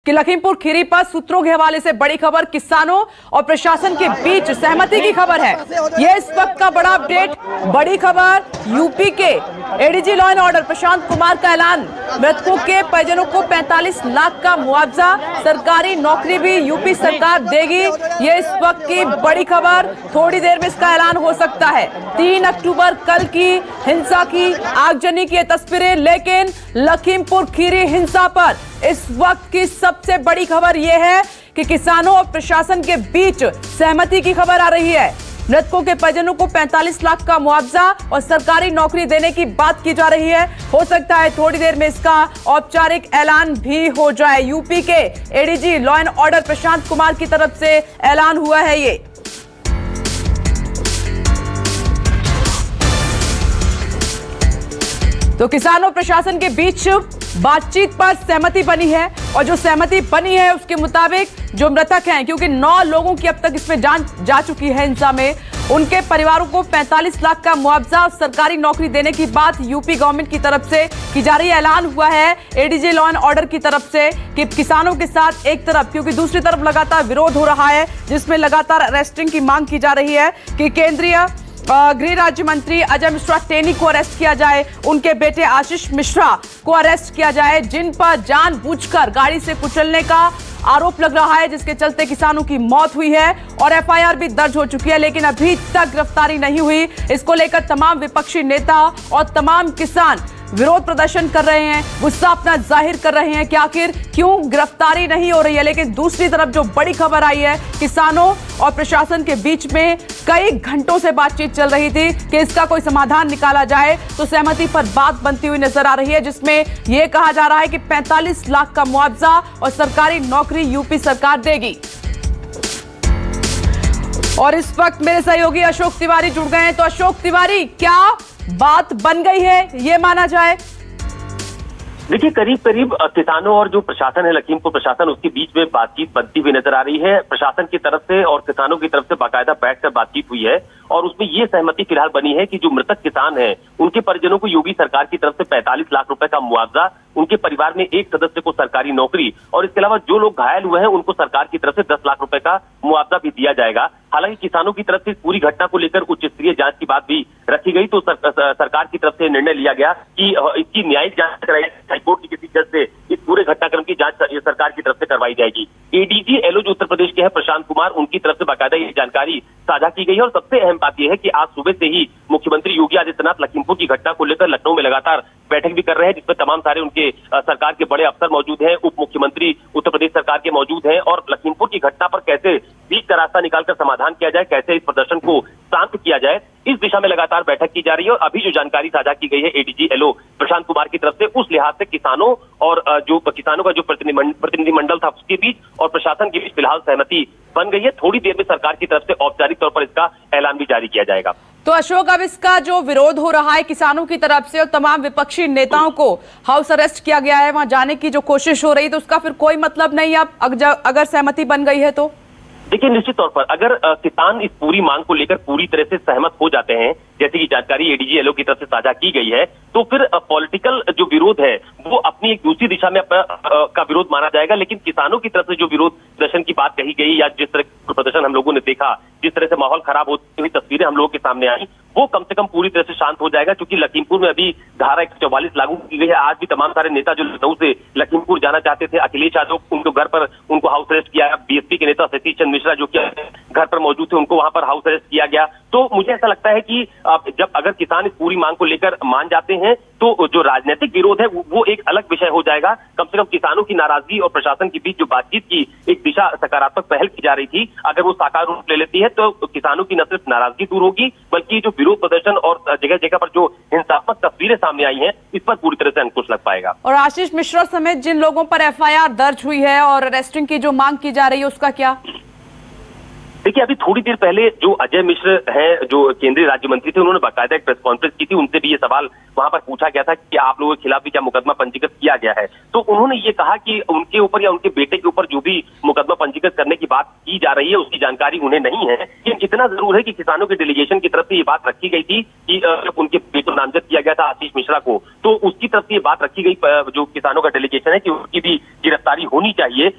कि लखीमपुर खीरी पर सूत्रों के हवाले से बड़ी खबर, किसानों और प्रशासन के बीच सहमति की खबर है। यह इस वक्त का बड़ा अपडेट, बड़ी खबर। यूपी के ADG law and order Prashant Kumar का ऐलान, मृतकों के परिजनों को 45 लाख का मुआवजा, सरकारी नौकरी भी यूपी सरकार देगी। यह इस वक्त की बड़ी खबर, थोड़ी देर में इसका ऐलान हो सकता है। 3 अक्टूबर कल की हिंसा की, आगजनी की तस्वीरें, लेकिन लखीमपुर खीरी हिंसा पर इस वक्त की सबसे बड़ी खबर यह है कि किसानों और प्रशासन के बीच सहमति की खबर आ रही है। मृतकों के परिजनों को 45 लाख का मुआवजा और सरकारी नौकरी देने की बात की जा रही है। हो सकता है थोड़ी देर में इसका औपचारिक ऐलान भी हो जाए। यूपी के ADG law and order Prashant Kumar की तरफ से ऐलान हुआ है ये। तो किसानों प्रशासन के बीच बातचीत पर सहमति बनी है और जो सहमति बनी है उसके मुताबिक जो मृतक हैं, क्योंकि 9 लोगों की अब तक इसमें जान जा चुकी है हिंसा में, उनके परिवारों को 45 लाख का मुआवजा और सरकारी नौकरी देने की बात यूपी गवर्नमेंट की तरफ से की जा रही है। ऐलान हुआ है एडीजी लॉ एंड ऑर्डर की तरफ से कि किसानों के साथ एक तरफ, क्योंकि दूसरी तरफ लगातार विरोध हो रहा है जिसमें लगातार अरेस्टिंग की मांग की जा रही है कि केंद्रीय गृह राज्य मंत्री अजय मिश्रा टेनी को अरेस्ट किया जाए, उनके बेटे आशीष मिश्रा को अरेस्ट किया जाए, जिन पर जानबूझकर गाड़ी से कुचलने का आरोप लग रहा है, जिसके चलते किसानों की मौत हुई है और एफआईआर भी दर्ज हो चुकी है, लेकिन अभी तक गिरफ्तारी नहीं हुई। इसको लेकर तमाम विपक्षी नेता और तमाम किसान विरोध प्रदर्शन कर रहे हैं, गुस्सा अपना जाहिर कर रहे हैं कि आखिर क्यों गिरफ्तारी नहीं हो रही है। लेकिन दूसरी तरफ जो बड़ी खबर आई है, किसानों और प्रशासन के बीच में कई घंटों से बातचीत चल रही थी कि इसका कोई समाधान निकाला जाए, तो सहमति पर बात बनती हुई नजर आ रही है, जिसमें यह कहा जा रहा है कि 45 लाख का मुआवजा और सरकारी नौकरी यूपी सरकार देगी। और इस वक्त मेरे सहयोगी अशोक तिवारी जुड़ गए हैं। तो अशोक तिवारी, क्या बात बन गई है ये माना जाए? देखिए, करीब करीब किसानों और जो प्रशासन है, लखीमपुर प्रशासन, उसके बीच में बातचीत बनती हुई नजर आ रही है। प्रशासन की तरफ से और किसानों की तरफ से बाकायदा बैठकर बातचीत हुई है और उसमें ये सहमति फिलहाल बनी है कि जो मृतक किसान हैं, उनके परिजनों को योगी सरकार की तरफ से 45 लाख रुपए का मुआवजा, उनके परिवार में एक सदस्य को सरकारी नौकरी और इसके अलावा जो लोग घायल हुए हैं उनको सरकार की तरफ से 10 लाख रुपए का मुआवजा भी दिया जाएगा। हालांकि किसानों की तरफ से इस पूरी घटना को लेकर उच्च स्तरीय जांच की बात भी रखी गई, तो सरकार की तरफ से निर्णय लिया गया कि इसकी न्यायिक जांच कराई, हाईकोर्ट की किसी जज से इस पूरे घटनाक्रम की जांच सरकार की तरफ से करवाई जाएगी। एडीजी एलओ जो उत्तर प्रदेश के हैं प्रशांत कुमार, उनकी तरफ से बाकायदा ये जानकारी साझा की गई है। और सबसे अहम बात यह है कि आज सुबह से ही मुख्यमंत्री योगी आदित्यनाथ लखीमपुर की घटना को लेकर लखनऊ में लगातार बैठक भी कर रहे हैं, जिसमें तमाम सारे उनके सरकार के बड़े अफसर मौजूद हैं, उप मुख्यमंत्री उत्तर प्रदेश सरकार के मौजूद हैं और लखीमपुर की घटना पर कैसे बीच का रास्ता निकालकर समाधान किया जाए, कैसे इस प्रदर्शन को शांत किया जाए, इस दिशा में लगातार बैठक की जा रही है। और अभी जो जानकारी साझा की गई है एडीजी एलओ प्रशांत कुमार की तरफ से, उस लिहाज से किसानों और जो किसानों का जो प्रतिनिधिमंडल था उसके बीच और प्रशासन के बीच फिलहाल सहमति बन गई है। थोड़ी देर में सरकार की तरफ से औपचारिक तौर पर इसका ऐलान भी जारी किया जाएगा। तो अशोक, अब इसका जो विरोध हो रहा है किसानों की तरफ से और तमाम विपक्षी नेताओं को हाउस अरेस्ट किया गया है, वहां जाने की जो कोशिश हो रही है, तो उसका फिर कोई मतलब नहीं अब अगर सहमति बन गई है तो? देखिए, निश्चित तौर पर अगर किसान इस पूरी मांग को लेकर पूरी तरह से सहमत हो जाते हैं, जैसे कि जानकारी एडीजी एलओ की तरफ से साझा की गई है, तो फिर पॉलिटिकल जो विरोध है वो अपनी एक दूसरी दिशा में का विरोध माना जाएगा। लेकिन किसानों की तरफ से जो विरोध प्रदर्शन की बात कही गई या जिस तरह का प्रदर्शन हम लोगों ने देखा, जिस तरह से माहौल खराब होती हुई तस्वीरें हम लोगों के सामने आई, वो कम से कम पूरी तरह से शांत हो जाएगा। क्योंकि लखीमपुर में अभी धारा 144 लागू की गई है। आज भी तमाम सारे नेता जो लखनऊ से लखीमपुर जाना चाहते थे, अखिलेश यादव, उनको घर पर उनको हाउस अरेस्ट किया। बीएसपी के नेता सतीश चंद्र मिश्रा जो कि घर पर मौजूद थे, उनको वहां पर हाउस अरेस्ट किया गया। तो मुझे ऐसा लगता है कि जब अगर किसान इस पूरी मांग को लेकर मान जाते हैं तो जो राजनीतिक विरोध है वो एक अलग विषय हो जाएगा। कम से कम किसानों की नाराजगी और प्रशासन के बीच जो बातचीत की एक दिशा सकारात्मक पहल की जा रही थी, अगर वो साकार रूप ले लेती है तो किसानों की न सिर्फ नाराजगी दूर होगी, बल्कि जो विरोध प्रदर्शन और जगह जगह पर जो हिंसात्मक तस्वीरें सामने आई हैं, इस पर पूरी तरह से अंकुश लग पाएगा। और आशीष मिश्रा समेत जिन लोगों पर एफआईआर दर्ज हुई है और अरेस्टिंग की जो मांग की जा रही है, उसका क्या? देखिए, अभी थोड़ी देर पहले जो अजय मिश्र हैं, जो केंद्रीय राज्य मंत्री थे, उन्होंने बाकायदा एक प्रेस कॉन्फ्रेंस की थी। उनसे भी ये सवाल वहां पर पूछा गया था कि आप लोगों के खिलाफ भी क्या मुकदमा पंजीकृत किया गया है। तो उन्होंने ये कहा कि उनके ऊपर या उनके बेटे के ऊपर जो भी मुकदमा पंजीकृत करने की बात की जा रही है उसकी जानकारी उन्हें नहीं है। लेकिन इतना जरूर है कि किसानों के डेलीगेशन की तरफ से ये बात रखी गई थी कि जब उनके बेटे को नामजद किया गया था आशीष मिश्रा को, तो उसकी तरफ से ये बात रखी गई जो किसानों का डेलीगेशन है कि उनकी भी गिरफ्तारी होनी चाहिए।